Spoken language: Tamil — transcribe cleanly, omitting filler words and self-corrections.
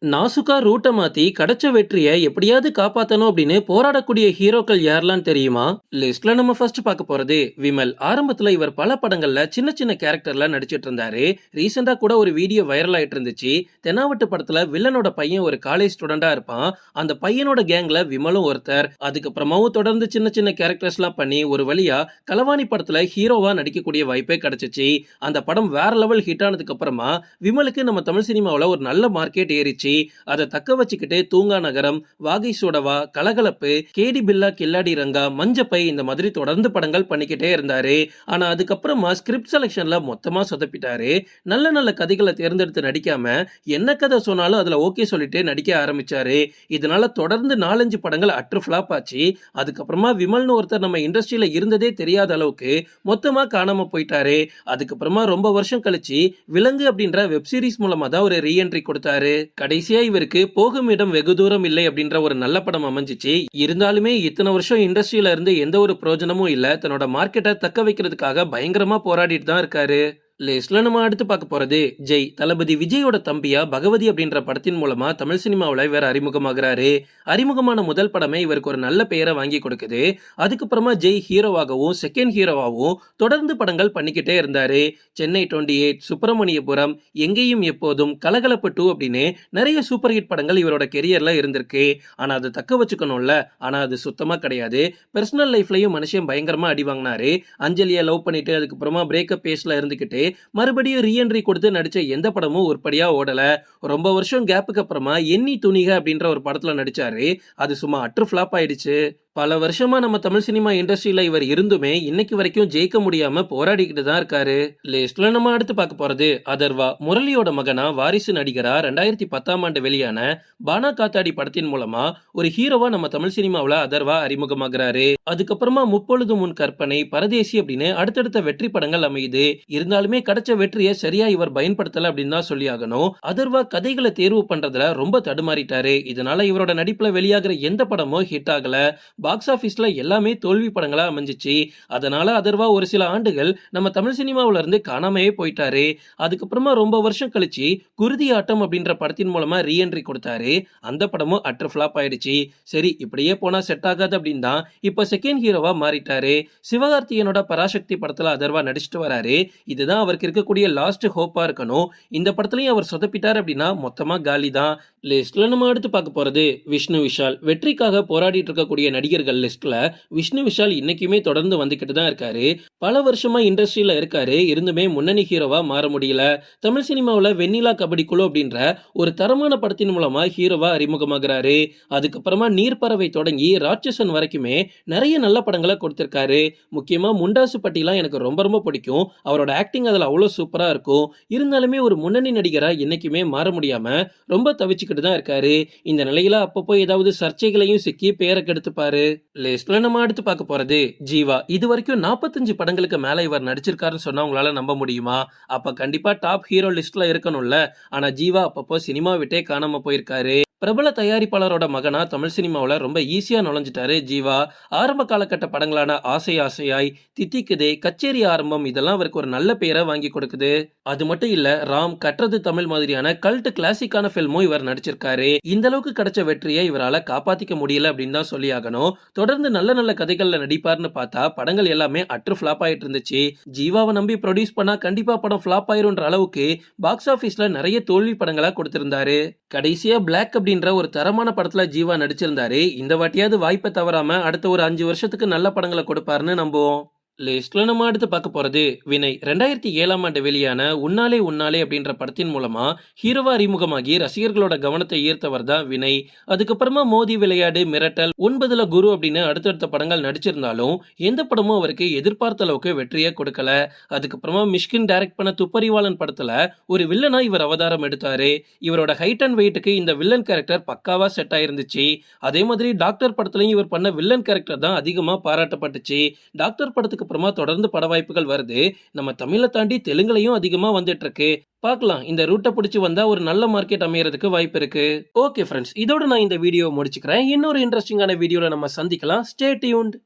நாசுக்கா ரூட்ட மாத்தி கிடைச்ச வெற்றிய எப்படியாவது காப்பாத்தணும் அப்படின்னு போராடக்கூடிய ஹீரோக்கள் யாரெல்லாம் தெரியுமா? லிஸ்ட்ல நம்ம ஃபர்ஸ்ட் பார்க்க போறது விமல். ஆரம்பத்துல இவர் பல படங்கள்ல சின்ன சின்ன கேரக்டர்ல நடிச்சிட்டு இருந்தாரு. ரீசெண்டா கூட ஒரு வீடியோ வைரல் ஆயிட்டு இருந்துச்சு. தெனாவட்டு படத்துல வில்லனோட பையன் ஒரு காலேஜ் ஸ்டூடெண்டா இருப்பான். அந்த பையனோட கேங்ல விமலும் ஒருத்தர். அதுக்கப்புறமாவும் தொடர்ந்து சின்ன சின்ன கேரக்டர்ஸ் எல்லாம் பண்ணி ஒரு வழியா களவாணி படத்துல ஹீரோவா நடிக்கக்கூடிய வாய்ப்பே கிடைச்சிச்சு. அந்த படம் வேற லெவல் ஹிட் ஆனதுக்கு அப்புறமா விமலுக்கு நம்ம தமிழ் சினிமாவில் ஒரு நல்ல மார்க்கெட் ஏறிச்சு. அதை தக்க வச்சுக்கிட்டு தூங்கா நகரம், வாகை சூடவா, கலகலப்பு, கேடி பில்லா கில்லாடி ரங்கா, மஞ்சப்பை இந்த மாதிரி தொடர்ந்து படங்கள் பண்ணிக்கிட்டே இருந்தாரு. ஆனா அதுக்கப்புறமா ஸ்கிரிப்ட் செலக்ஷன்ல மொத்தமா சொதப்பிட்டாரு. நல்ல நல்ல கதைகளை தேர்ந்தெடுத்து நடிக்காம என்ன கதை சொன்னாலும் அதுல ஓகே சொல்லிட்டு நடிக்க ஆரம்பிச்சாரு. இதனால தொடர்ந்து 4-5 படங்கள் அற்று ஃபிளாப் ஆச்சு. அதுக்கப்புறமா விமல்னு ஒருத்தர் நம்ம இண்டஸ்ட்ரியில இருந்ததே தெரியாத அளவுக்கு மொத்தமா காணாம போயிட்டாரு. அதுக்கப்புறமா ரொம்ப வருஷம் கழிச்சு விலங்கு அப்படின்ற வெப் சீரிஸ் மூலமா தான் ஒரு ரீஎன்ட்ரி கொடுத்தாரு. கடைசியா இவருக்கு போகும் இடம் வெகு தூரம் இல்லை அப்படின்ற ஒரு நல்ல படம் அமைஞ்சிச்சு. இருந்தாலுமே இத்தனை வருஷம் இண்டஸ்ட்ரியில இருந்து எந்த ஒரு பிரயோஜனமும் இல்ல. தன்னோட மார்க்கெட்டை தக்க வைக்கிறதுக்காக பயங்கரமா போராடிட்டு தான் இருக்காரு. லிஸ்ட்ல நம்ம அடுத்து பார்க்க போறது ஜெய். தளபதி விஜயோட தம்பியா பகவதி அப்படின்ற படத்தின் மூலமா தமிழ் சினிமாவில் இவர் அறிமுகமாகிறாரு. அறிமுகமான முதல் படமே இவருக்கு ஒரு நல்ல பெயரை வாங்கி கொடுக்குது. அதுக்கப்புறமா ஜெய் ஹீரோவாகவும் செகண்ட் ஹீரோவாகவும் தொடர்ந்து படங்கள் பண்ணிக்கிட்டே இருந்தாரு. சென்னை 28, சுப்பிரமணியபுரம், எங்கேயும் எப்போதும், கலகலப்பு 2 அப்படின்னு நிறைய சூப்பர் ஹிட் படங்கள் இவரோட கெரியர்ல இருந்திருக்கு. ஆனா அது தக்க வச்சுக்கணும்ல. ஆனா அது சுத்தமா கிடையாது. பர்சனல் லைஃப்லயும் மனுஷன் பயங்கரமா அடி வாங்கினாரு. அஞ்சலியை லவ் பண்ணிட்டு அதுக்கப்புறமா பிரேக்கப் பேஸ்ல இருந்துகிட்டு மறுபடியும் ரீஎன்ட்ரி கொடுத்து நடிச்ச எந்த படமும் உருப்படியா ஓடல. ரொம்ப வருஷம் கேப்புக்கு அப்புறமா எண்ணி துணிக அப்படின்ற ஒரு படத்துல நடிச்சாரு. அது சும்மா அற்று ஃபிளாப் ஆயிடுச்சு. பல வருஷமா நம்ம தமிழ் சினிமா இண்டஸ்ட்ரியில இவர் இருந்துமே இன்னைக்கு வரைக்கும் ஜெயிக்க முடியாம போராடிக்கிட்டு தான் இருக்காரு. லிஸ்ட்ல நம்ம அடுத்து பார்க்க போறது அதர்வா. முரளியோட மகனா வாரிசு நடிகரா 2010ஆம் ஆண்டு வெளியான பானா காத்தாடி படத்தின் மூலமா ஒரு ஹீரோவா நம்ம தமிழ் சினிமாவில் அதர்வா அறிமுகமாகிறாரு. அதுக்கப்புறமா முப்பொழுது முன் கற்பனை, பரதேசி அப்படின்னு அடுத்தடுத்த வெற்றி படங்கள் அமையுது. இருந்தாலுமே கிடைச்ச வெற்றியை சரியா இவர் பயன்படுத்தல அப்படின்னு தான் சொல்லி ஆகணும். அதர்வா கதைகளை தேர்வு பண்றதுல ரொம்ப தடுமாறிட்டாரு. இதனால இவரோட நடிப்புல வெளியாகிற எந்த படமும் ஹிட் ஆகல. பாக்ஸ் ஆபீஸ்ல எல்லாமே தோல்வி படங்களா அமைஞ்சிச்சு. அதனால அதர்வா ஒரு சில ஆண்டுகள் நம்ம தமிழ் சினிமாவில இருந்து காணாமையே போயிட்டாரு. அதுக்கப்புறமா ரொம்ப வருஷம் கழிச்சு குருதி ஆட்டம் அப்படின்ற படத்தின் மூலமா ரீஎன்ட்ரி கொடுத்தாரு. அந்த படமும் அட்டர் ஃபிளாப் ஆயிடுச்சு. சரி இப்படியே போனா செட் ஆகாது அப்படின்னு தான் இப்ப செகண்ட் ஹீரோவா மாறிட்டாரு. சிவகார்த்தியனோட பராசக்தி படத்துல அதர்வா நடிச்சிட்டு வராரு. இதுதான் அவருக்கு இருக்கக்கூடிய லாஸ்ட் ஹோப்பா இருக்கணும். இந்த படத்துலயும் அவர் சொதப்பிட்டார் அப்படின்னா மொத்தமா காலி தான். லிஸ்ட்ல நம்ம அடுத்து பார்க்க போறது விஷ்ணு விஷால். வெற்றிக்காக போராடிட்டு இருக்கக்கூடிய நடிகர்கள் லிஸ்ட்ல விஷ்ணு விஷால் இன்னைக்குமே தொடர்ந்து வந்துகிட்டு தான் இருக்காரு. பல வருஷமா இண்டஸ்ட்ரியில இருக்காரு. இருந்துமே முன்னணி ஹீரோவா மாற முடியல. தமிழ் சினிமாவில் வெண்ணிலா கபடி குழு அப்படின்ற ஒரு தரமான படத்தின் மூலமா ஹீரோவா அறிமுகமாகிறாரு. அதுக்கப்புறமா நீர்ப்பறவை தொடங்கி ராட்சசன் வரைக்குமே நிறைய நல்ல படங்களை கொடுத்திருக்காரு. முக்கியமா முண்டாசு பட்டிலாம் எனக்கு ரொம்ப ரொம்ப பிடிக்கும். அவரோட ஆக்டிங் அதுல அவ்வளவு சூப்பரா இருக்கும். இருந்தாலுமே ஒரு முன்னணி நடிகரா என்னைக்குமே மாற முடியாம ரொம்ப தவிச்சுக்கிட்டு தான் இருக்காரு. இந்த நிலையில அப்பப்போ ஏதாவது சர்ச்சைகளையும் சிக்கி பேரை கெடுத்துப்பாரு. லிஸ்ட்ல நம்ம அடுத்து பார்க்க போறது ஜீவா. இது வரைக்கும் 45 படங்களுக்கு மேல இவர் நடிச்சிருக்காருன்னு சொன்னா உங்களால நம்ப முடியுமா? அப்ப கண்டிப்பா டாப் ஹீரோ லிஸ்ட்ல இருக்கணும்ல. ஆனா ஜீவா அப்பப்போ சினிமா விட்டே காணாம போயிருக்காரு. பிரபல தயாரிப்பாளரோட மகனா தமிழ் சினிமாவில் ரொம்ப ஈஸியா நுழைஞ்சிட்டாரு ஜீவா. ஆரம்ப காலகட்ட படங்களான ஆசை ஆசையாய், தித்திக்குதே, கச்சேரி ஆரம்பம் இதெல்லாம் அவருக்கு ஒரு நல்ல பெயரை வாங்கி கொடுக்குது. அது மட்டும் இல்ல, ராம், கற்றது தமிழ் மாதிரியான கல்ட் கிளாசிக்கான பிலிமும் இவர் நடிச்சிருக்காரு. இந்த அளவுக்கு கிடைச்ச வெற்றியை இவரால காப்பாத்திக்க முடியல அப்படின்னு தான் சொல்லி ஆகணும். தொடர்ந்து நல்ல நல்ல கதைகள்ல நடிப்பார்னு பார்த்தா படங்கள் எல்லாமே அற்று ஃபிளாப் ஆயிட்டு இருந்துச்சு. ஜீவாவை நம்பி ப்ரொடியூஸ் பண்ணா கண்டிப்பா படம் ஃபிளாப் ஆயிரும்ன்ற அளவுக்கு பாக்ஸ் ஆபீஸ்ல நிறைய தோல்வி படங்களா கொடுத்திருந்தாரு. கடைசியா பிளாக் அப்படின்ற ஒரு தரமான படத்துல ஜீவா நடிச்சிருந்தாரு. இந்த வாட்டியாவது வாய்ப்பை தவறாம அடுத்த ஒரு 5 வருஷத்துக்கு நல்ல படங்களை கொடுப்பாருன்னு நம்புவோம். லிஸ்ட்ல நம்ம அடுத்து பார்க்க போறது வினய். 2007ஆம் ஆண்டு வெளியான உன்னாலே உன்னாலே அப்படின்ற படத்தின் மூலமா ஹீரோவா அறிமுகமாகி ரசிகர்களோட கவனத்தை ஈர்த்தவர் தான் வினய். அதுக்கப்புறமா மோதி விளையாடு, மிரட்டல், 9ல குரு அப்படின்னு அடுத்தடுத்த படங்கள் நடிச்சிருந்தாலும் எந்த படமும் அவருக்கு எதிர்பார்த்த அளவுக்கு வெற்றியை கொடுக்கல. அதுக்கப்புறமா மிஷ்கின் டைரக்ட் பண்ண துப்பறிவாளன் படத்துல ஒரு வில்லனா இவர் அவதாரம் எடுத்தாரு. இவரோட ஹைட் அண்ட் வெயிட்டுக்கு இந்த வில்லன் கேரக்டர் பக்காவா செட் ஆயிருந்துச்சு. அதே மாதிரி டாக்டர் படத்துலயும் இவர் பண்ண வில்லன் கேரக்டர் தான் அதிகமா பாராட்டப்பட்டுச்சு. டாக்டர் படத்துக்கு அப்புறமா தொடர்ந்து பட வாய்ப்புகள் வருது. நம்ம தமிழை தாண்டி தெலுங்குலையும் அதிகமா வந்துட்டு இருக்கு. பார்க்கலாம், இந்த ரூட்டை பிடிச்சி வந்தா ஒரு நல்ல மார்க்கெட் அமையறதுக்கு வாய்ப்பு இருக்கு. ஓகே ஃப்ரெண்ட்ஸ், இதோட நான் இந்த வீடியோ முடிச்சுக்கிறேன். இன்னொரு இன்ட்ரெஸ்டிங்கான வீடியோல நம்ம சந்திக்கலாம். Stay tuned.